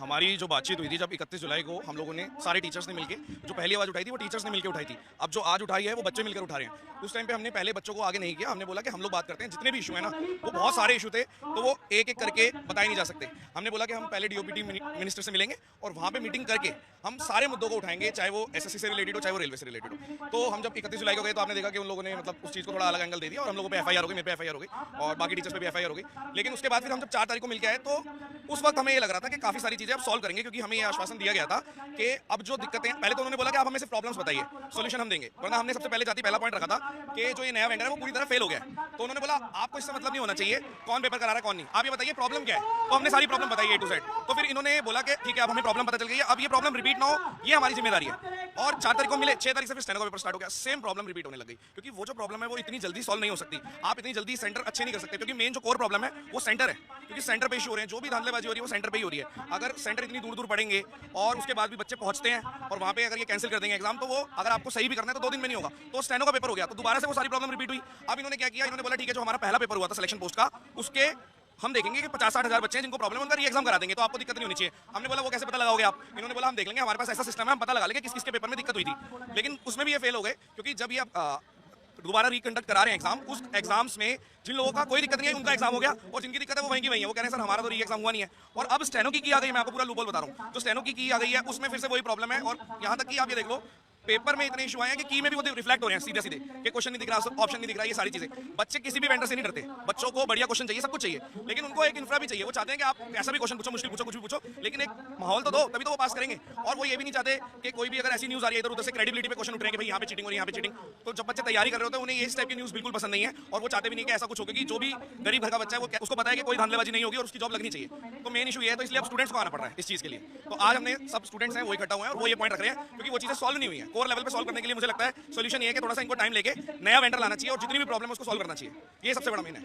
हमारी जो बातचीत हुई थी जब 31 जुलाई को हम लोगों ने सारे टीचर्स ने मिलके जो पहली आवाज़ उठाई थी वो टीचर्स ने मिलकर उठाई थी। अब जो आज उठाई है वो बच्चे मिलकर उठा रहे हैं। उस टाइम पे हमने पहले बच्चों को आगे नहीं किया, हमने बोला कि हम लोग बात करते हैं, जितने भी इशू है ना वो बहुत सारे इशू थे तो वो एक एक करके बताए नहीं जा सकते। हमने बोला कि हम पहले डीओपीटी मिनिस्टर से मिलेंगे और वहाँ पे मीटिंग करके हम सारे मुद्दों को उठाएंगे, चाहे वो एसएससी से रिलेटेड हो चाहे वो रेलवे से रिलेटेड हो। तो हम जब 31 जुलाई को गए तो आपने देखा कि उन लोगों ने मतलब उस चीज़ को थोड़ा अलग एंगल दे दिया और हम लोगों पे एफआईआर हो गई, मेरे पे एफआईआर हो गई और बाकी टीचर्स पे भी एफआईआर हो गई। लेकिन उसके बाद फिर हम जब 4 तारीख को मिलकर आए तो उस वक्त हमें ये लग रहा था कि काफ़ी सारी चीज़ें अब सॉल्व करेंगे, क्योंकि हमें ये आश्वासन दिया गया था कि अब जो दिक्कतें, पहले तो उन्होंने बोला कि आप हमें सिर्फ प्रॉब्लम्स बताइए, सॉल्यूशन हम देंगे। वरना हमने सबसे पहले जाती पहला पॉइंट रखा था कि जो ये नया वेंडर है वो पूरी तरह फेल हो गया है। तो उन्होंने बोला आपको इससे मतलब नहीं होना चाहिए कौन पेपर करा रहा है कौन नहीं, आप ये बताइए प्रॉब्लम क्या है। तो हमने सारी प्रॉब्लम बताई A to Z। तो फिर इन्होंने बोला कि ठीक है अब हमें प्रॉब्लम पता चल गई है, अब ये प्रॉब्लम रिपीट ना हो ये हमारी जिम्मेदारी है। और 4 तारीख को मिले, 6 तारीख से फिर स्टेनो का पेपर स्टार्ट हो गया, सेम प्रॉब्लम रिपीट होने लग गई, क्योंकि वो जो प्रॉब्लम है वो इतनी जल्दी सॉल्व नहीं हो सकती, आप इतनी जल्दी सेंटर अच्छे नहीं कर सकते, क्योंकि मेन जो कोर प्रॉब्लम है वो सेंटर है, क्योंकि सेंटर पे इशू हो रहे हैं, जो भी धांधलेबाजी हो रही है वो सेंटर पे ही हो रही है। अगर सेंटर इतनी दूर दूर पड़ेंगे और उसके बाद भी बच्चे पहुंचते हैं और वहाँ पे अगर ये कैंसिल कर देंगे एग्जाम, तो वो अगर आपको सही भी करना है तो 2 दिन में नहीं होगा। तो स्टेनो का पेपर हो गया तो दोबारा से वो सारी प्रॉब्लम रिपीट हुई। अब इन्होंने क्या किया, इन्होंने बोला ठीक है जो हमारा पहला पेपर हुआ था सिलेक्शन पोस्ट का, उसके हम देखेंगे कि 50-60 हज़ार बच्चे हैं जिनको प्रॉब्लम है, उनका री एग्जाम करा देंगे तो आपको दिक्कत नहीं होनी चाहिए। हमने बोला वो कैसे पता लगाओगे आप, इन्होंने बोला हम देख लेंगे, हमारे पास ऐसा सिस्टम है, हम पता लगा लेंगे किस किसके पेपर में दिक्कत हुई थी। लेकिन उसमें भी ये फेल हो गए, क्योंकि जब ये दोबारा रिकंडक्ट करा रहे हैं एग्जाम, उस एग्जाम्स में जिन लोगों का कोई दिक्कत नहीं है उनका एग्जाम हो गया और जिनकी दिक्कत है वो वहीं की वहीं है। वो कह रहे हैं सर हमारा तो री एग्जाम हुआ नहीं है। और अब स्टेनो की आ गई, मैं आपको पूरा लूपहोल बता रहा हूँ, जो स्टेनो की आ गई है उसमें फिर से वही प्रॉब्लम है। और यहाँ तक कि आप ये देख लो पेपर में इतने इशू आए हैं कि की में भी वो रिफ्लेक्ट हो रहे हैं सीधे सीधे, कि क्वेश्चन नहीं दिख रहा, ऑप्शन नहीं दिख रहा, ये सारी चीजें। बच्चे किसी भी वेंडर से नहीं डरते, बच्चों को बढ़िया क्वेश्चन चाहिए, सब कुछ चाहिए, लेकिन उनको एक इंफ्रा भी चाहिए। वो चाहते हैं कि आप ऐसा भी क्वेश्चन पूछो, मुश्किल पूछो, कुछ भी पूछो, लेकिन एक माहौल तो दो, तभी तो वो पास करेंगे। और वो ये भी नहीं चाहते कि कोई भी अगर ऐसी न्यूज आ रही है इधर उधर से क्रेडिबिलिटी पे क्वेश्चन उठ रहे हैं कि भाई यहाँ पे चीटिंग हो रही है, यहाँ पे चीटिंग। तो जब बच्चे तैयारी कर रहे होते हैं उन्हें इस टाइप की न्यूज बिल्कुल पसंद नहीं है और वो चाहते भी नहीं कि ऐसा कुछ होगा कि जो भी गरीब घर का बच्चा है वो उसको पता है कि कोई धांधलेबाजी नहीं होगी और उसकी जॉब लगनी चाहिए। तो मेन इशू ये है, तो इसलिए अब स्टूडेंट्स को आना पड़ रहा है इस चीज के लिए। तो आज हमने सब स्टूडेंट्स हैं वो इकट्ठा हुए हैं और वो ये पॉइंट रख रहे हैं, क्योंकि वो चीजें सॉल्व नहीं हुई है। कोर लेवल पे सॉल्व करने के लिए मुझे लगता है सोल्यूशन ये है कि थोड़ा सा इनको टाइम लेके नया वेंडर लाना चाहिए और जितनी भी प्रॉब्लम है उसको सॉल्व करना चाहिए। ये सबसे बड़ा मेन है।